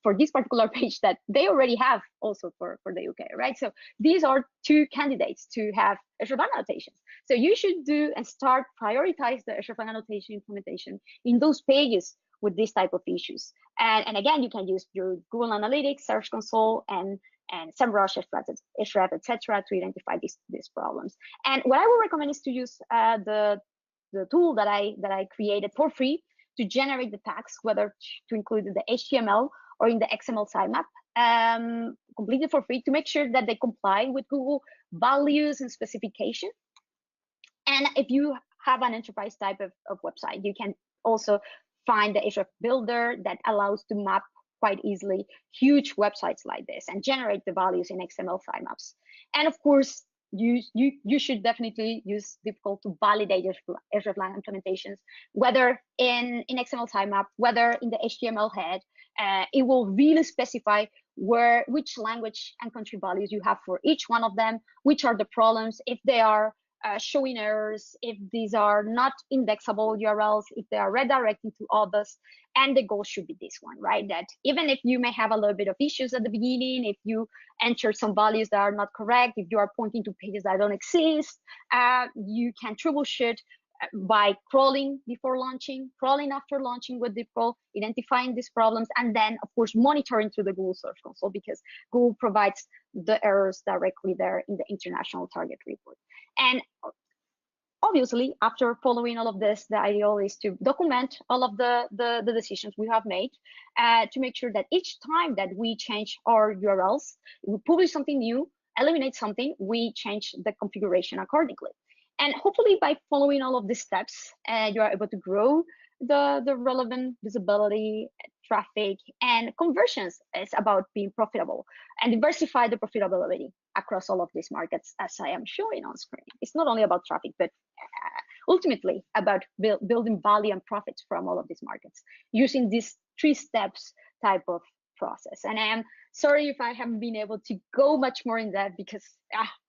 for this particular page that they already have also for the UK, right? So these are two candidates to have hreflang annotations. So you should do and start prioritize the hreflang annotation implementation in those pages with this type of issues. And again, you can use your Google Analytics, Search Console, and SEMrush, href, etc., to identify these problems. And what I would recommend is to use the tool that I created for free to generate the tags, whether to include in the HTML or in the XML sitemap, completely for free, to make sure that they comply with Google values and specification. And if you have an enterprise type of website, you can also find the href builder that allows to map quite easily huge websites like this and generate the values in XML sitemaps. And of course, you should definitely use DeepCrawl to validate hreflang implementations, whether in XML sitemap, whether in the HTML head. It will really specify which language and country values you have for each one of them, which are the problems, if they are showing errors, if these are not indexable URLs, if they are redirecting to others. And the goal should be this one, right? That even if you may have a little bit of issues at the beginning, if you enter some values that are not correct, if you are pointing to pages that don't exist, you can troubleshoot by crawling before launching, crawling after launching with DeepCrawl, identifying these problems, and then, of course, monitoring through the Google Search Console, because Google provides the errors directly there in the international target report. And obviously, after following all of this, the ideal is to document all of the decisions we have made to make sure that each time that we change our URLs, we publish something new, eliminate something, we change the configuration accordingly. And hopefully by following all of these steps, you are able to grow the relevant visibility, traffic, and conversions. It's about being profitable and diversify the profitability across all of these markets, as I am showing on screen. It's not only about traffic, but ultimately about building value and profits from all of these markets using these 3 steps type of process. And I am sorry if I haven't been able to go much more in depth, because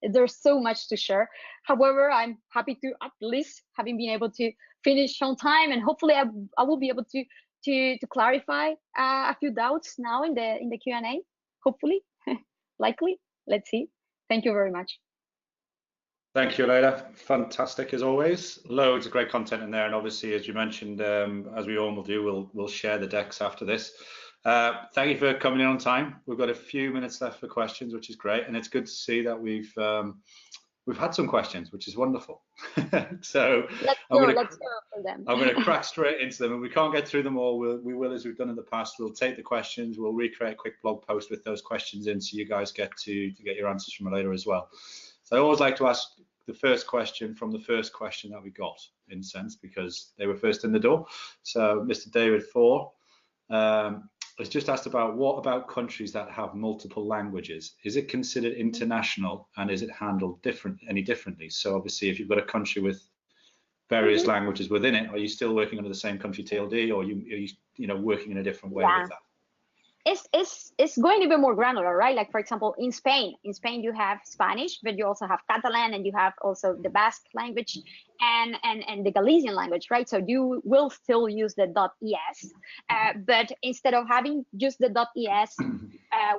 there's so much to share. However, I'm happy to at least having been able to finish on time, and hopefully I will be able to clarify a few doubts now in the Q&A. Hopefully, likely. Let's see. Thank you very much. Thank you, Aleyda. Fantastic as always. Loads of great content in there, and obviously, as you mentioned, as we all will do, we'll share the decks after this. Thank you for coming in on time. We've got a few minutes left for questions, which is great, and it's good to see that we've had some questions, which is wonderful. So let's go for them. I'm going to crack straight into them, and we can't get through them all. We will, as we've done in the past. We'll take the questions. We'll recreate a quick blog post with those questions in, so you guys get to get your answers from Aleyda as well. So I always like to ask the first question from the first question that we got, in a sense, because they were first in the door. So Mr. David Four was just asked about, what about countries that have multiple languages? Is it considered international, and is it handled any differently? So obviously, if you've got a country with various languages within it, are you still working under the same country TLD, or are you working in a different way with that? It's going to be more granular, right? Like, for example, in Spain you have Spanish, but you also have Catalan, and you have also the Basque language and the Galician language, right? So you will still use the .es, but instead of having just the .es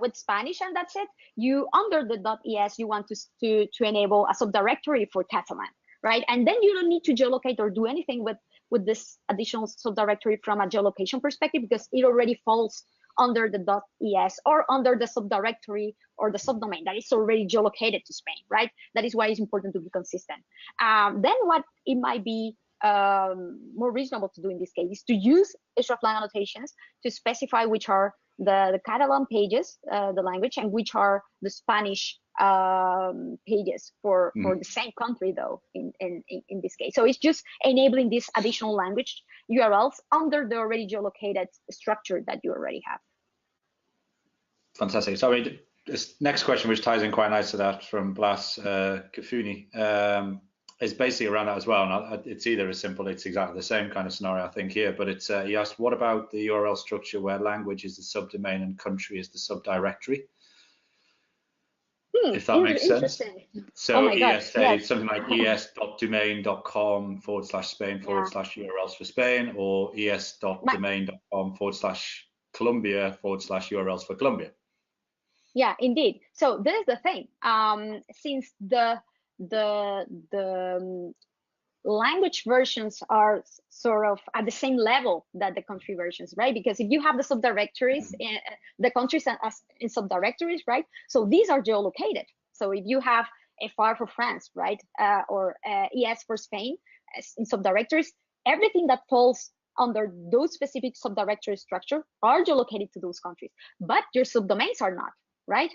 with Spanish and that's it, you under the .es you want to enable a subdirectory for Catalan, right? And then you don't need to geolocate or do anything with this additional subdirectory from a geolocation perspective, because it already falls under the .es or under the subdirectory or the subdomain that is already geolocated to Spain, right? That is why it's important to be consistent. Then what it might be more reasonable to do in this case is to use hreflang annotations to specify which are the Catalan pages, the language, and which are the Spanish pages for the same country, though, in this case. So it's just enabling these additional language URLs under the already geolocated structure that you already have. Fantastic. So I mean, this next question, which ties in quite nice to that, from Blas Kafuni, is basically around that as well. And it's either as simple, it's exactly the same kind of scenario, I think, here, but it's he asked, what about the URL structure where language is the subdomain and country is the subdirectory? If that makes sense. So oh my gosh, yes. something like es.domain.com/Spain/URLs for Spain, or es.domain.com/Colombia/URLs for Colombia. Yeah, indeed. So this is the thing. Since the language versions are sort of at the same level that the country versions, right? Because if you have the subdirectories, the countries as in subdirectories, right? So these are geolocated. So if you have FR for France, right, or ES for Spain in subdirectories, everything that falls under those specific subdirectory structure are geolocated to those countries, but your subdomains are not, right?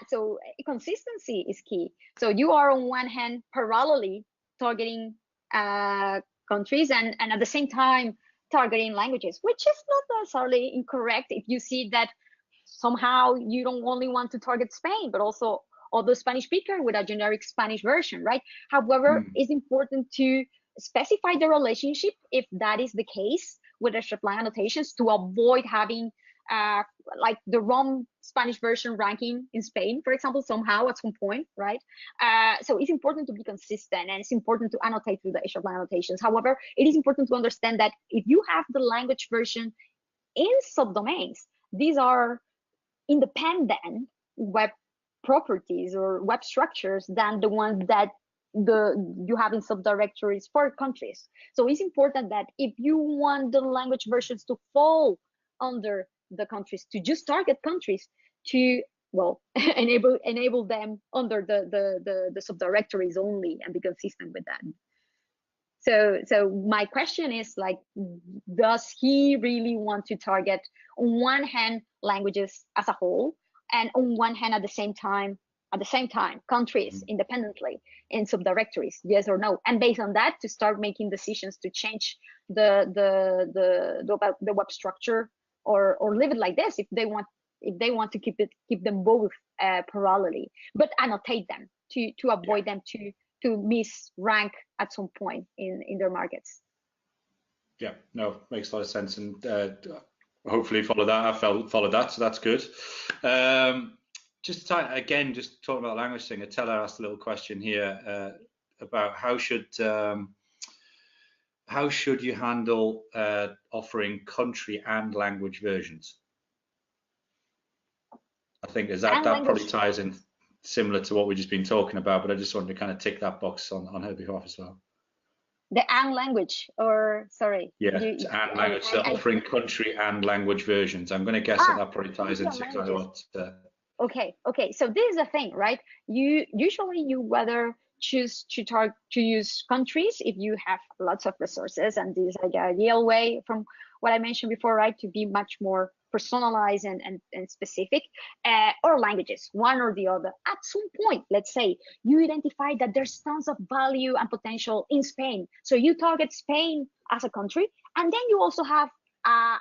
So consistency is key. So you are on one hand parallelly targeting countries and at the same time targeting languages, which is not necessarily incorrect if you see that somehow you don't only want to target Spain, but also other Spanish speaker with a generic Spanish version, right? However, it's important to specify the relationship if that is the case with the hreflang annotations to avoid having like the wrong Spanish version ranking in Spain, for example, somehow at some point, right? So it's important to be consistent and it's important to annotate through the hreflang annotations. However, it is important to understand that if you have the language version in subdomains, these are independent web properties or web structures than the ones that you have in subdirectories for countries. So it's important that if you want the language versions to fall under the countries, to just target countries, to enable them under the subdirectories only and be consistent with that. So my question is, like, does he really want to target on one hand languages as a whole, and on one hand at the same time countries independently in subdirectories? Yes or no? And based on that, to start making decisions to change the web structure or leave it like this if they want to keep them both parallelly, but annotate them to avoid them to miss rank at some point in their markets. Yeah, no, makes a lot of sense, and hopefully follow that. I followed that, so that's good. Just talking about the language thing, Atella asked a little question here about how should you handle offering country and language versions? I think that probably ties in similar to what we've just been talking about, but I just wanted to kind of tick that box on her behalf as well. The and language, or sorry? Yeah, and language. So offering country and language versions. I'm going to guess that probably ties into exactly what. Okay. So this is the thing, right? You whether choose to use countries if you have lots of resources, and this is like the ideal way from what I mentioned before, right? To be much more personalized and specific, or languages, one or the other. At some point, let's say you identify that there's tons of value and potential in Spain, so you target Spain as a country, and then you also have a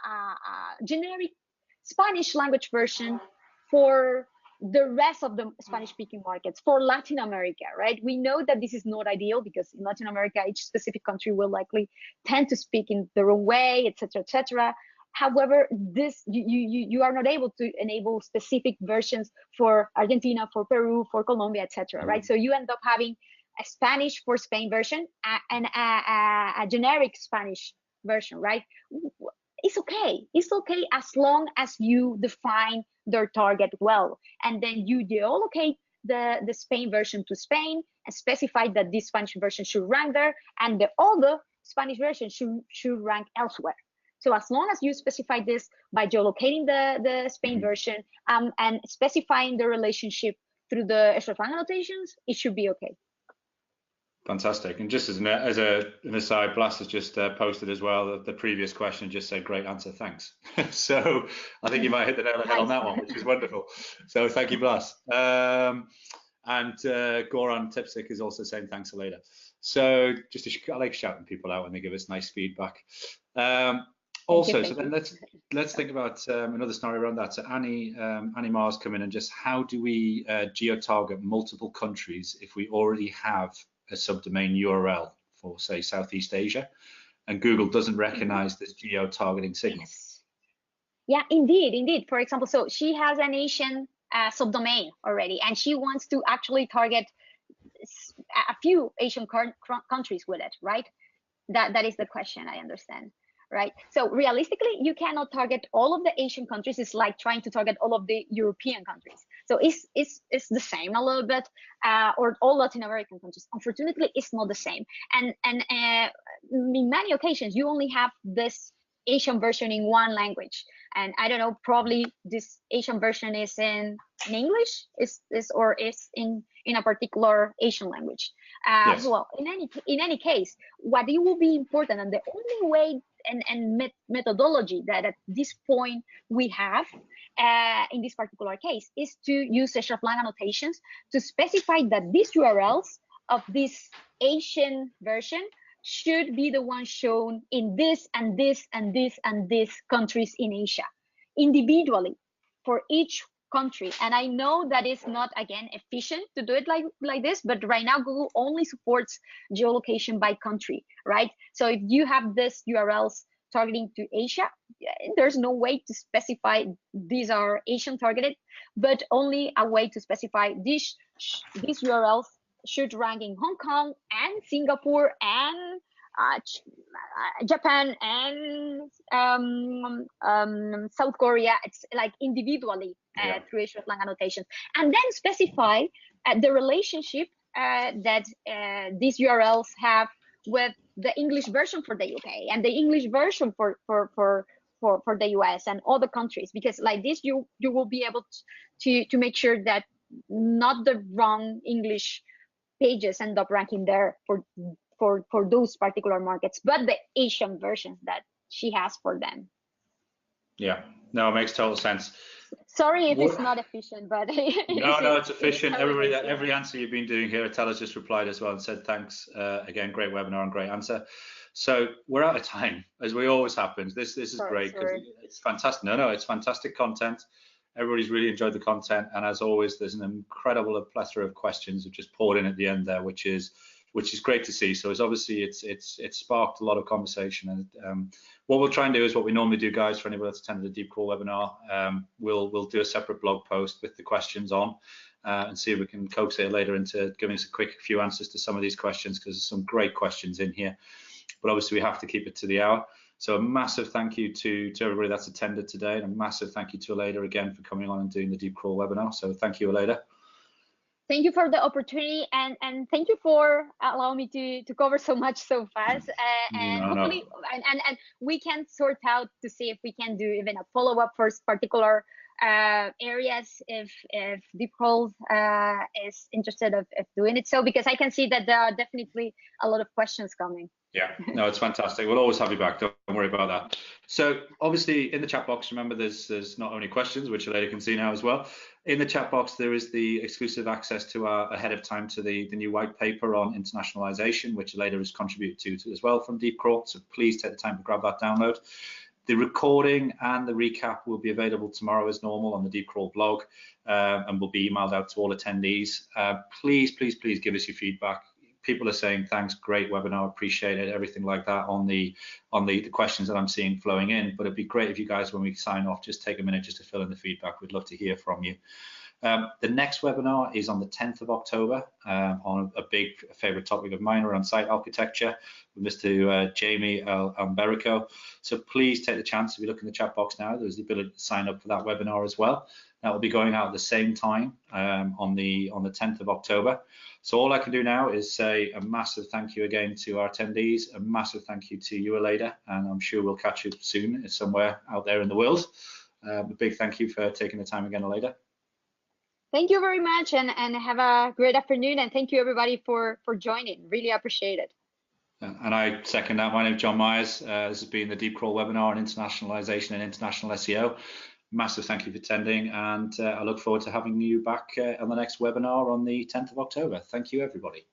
generic Spanish language version for the rest of the Spanish-speaking markets, for Latin America, right? We know that this is not ideal because in Latin America, each specific country will likely tend to speak in their own way, etc., etc. However, this you are not able to enable specific versions for Argentina, for Peru, for Colombia, etc., right? So you end up having a Spanish for Spain version and a generic Spanish version, right? It's okay. It's okay as long as you define their target well, and then you geolocate the Spain version to Spain and specify that this Spanish version should rank there, and the other Spanish version should rank elsewhere. So as long as you specify this by geolocating the Spain version and specifying the relationship through the hreflang annotations, it should be okay. Fantastic. And just as an aside, Blas has just posted as well that the previous question just said, great answer, thanks. So I think you might hit the nail on the head on that one, which is wonderful. So thank you, Blas. And Goran Tipsik is also saying thanks, Aleyda. So I like shouting people out when they give us nice feedback. Also, so then let's think about another scenario around that. So Annie Mars come in, and just how do we geo-target multiple countries if we already have a subdomain URL for, say, Southeast Asia, and Google doesn't recognize this geo-targeting signal. Yes. Yeah, indeed. For example, so she has an Asian subdomain already, and she wants to actually target a few Asian countries with it, right? That is the question, I understand, right? So realistically, you cannot target all of the Asian countries. It's like trying to target all of the European countries. So it's the same a little bit, or all Latin American countries. Unfortunately, it's not the same. And in many occasions, you only have this Asian version in one language. And I don't know, probably this Asian version is in English, or is in a particular Asian language. Yes. Well, in any case, what it will be important, and the only way and methodology that at this point we have in this particular case is to use the hreflang annotations to specify that these URLs of this Asian version should be the ones shown in this and this and this and this countries in Asia, individually for each country. And I know that is not, again, efficient to do it like this, but right now Google only supports geolocation by country, right? So if you have this URLs targeting to Asia, there's no way to specify these are Asian targeted, but only a way to specify these URLs should rank in Hong Kong and Singapore and Japan and South Korea. It's like individually through hreflang annotations, and then specify the relationship that these URLs have with the English version for the UK and the English version for the US and other countries, because like this you will be able to make sure that not the wrong English pages end up ranking there for those particular markets, but the Asian versions that she has for them. Yeah, no, it makes total sense. Sorry if it's not efficient, but no, it's efficient. Everybody, every answer you've been doing here, Tella's just replied as well and said thanks again, great webinar and great answer. So we're out of time, as we always happens. This is great because it's fantastic. No, it's fantastic content. Everybody's really enjoyed the content, and as always, there's an incredible plethora of questions that just poured in at the end there, which is great to see. So it's obviously it's sparked a lot of conversation, and what we'll try and do is what we normally do, guys. For anybody that's attended the DeepCrawl webinar, we'll do a separate blog post with the questions on, and see if we can coax it later into giving us a quick few answers to some of these questions, because there's some great questions in here. But obviously we have to keep it to the hour. So a massive thank you to everybody that's attended today, and a massive thank you to Aleyda again for coming on and doing the DeepCrawl webinar. So thank you, Aleyda. Thank you for the opportunity, and thank you for allowing me to cover so much so fast. And hopefully, and we can sort out to see if we can do even a follow-up for particular areas if DeepCrawl is interested of doing it. So because I can see that there are definitely a lot of questions coming. Yeah, no, it's fantastic. We'll always have you back. Don't worry about that. So obviously in the chat box, remember there's not only questions, which Aleyda can see now as well. In the chat box, there is the exclusive access to our ahead of time to the new white paper on internationalization, which Aleyda has contributed to as well from DeepCrawl. So please take the time to grab that download. The recording and the recap will be available tomorrow as normal on the DeepCrawl blog, and will be emailed out to all attendees. Please give us your feedback. People are saying thanks, great webinar, appreciate it, everything like that on the questions that I'm seeing flowing in. But it'd be great if you guys, when we sign off, just take a minute just to fill in the feedback. We'd love to hear from you. The next webinar is on the 10th of October on a big favorite topic of mine around site architecture with Mr. Jamie Alberico. So please take the chance. If you look in the chat box now, there's the ability to sign up for that webinar as well. That will be going out at the same time on the 10th of October. So all I can do now is say a massive thank you again to our attendees, a massive thank you to you, Aleyda, and I'm sure we'll catch you soon somewhere out there in the world. A big thank you for taking the time again, Aleyda. Thank you very much, and have a great afternoon, and thank you everybody for joining. Really appreciate it. And I second that. My name is John Myers. This has been the DeepCrawl webinar on internationalization and international SEO. Massive thank you for attending, and I look forward to having you back on the next webinar on the 10th of October. Thank you, everybody.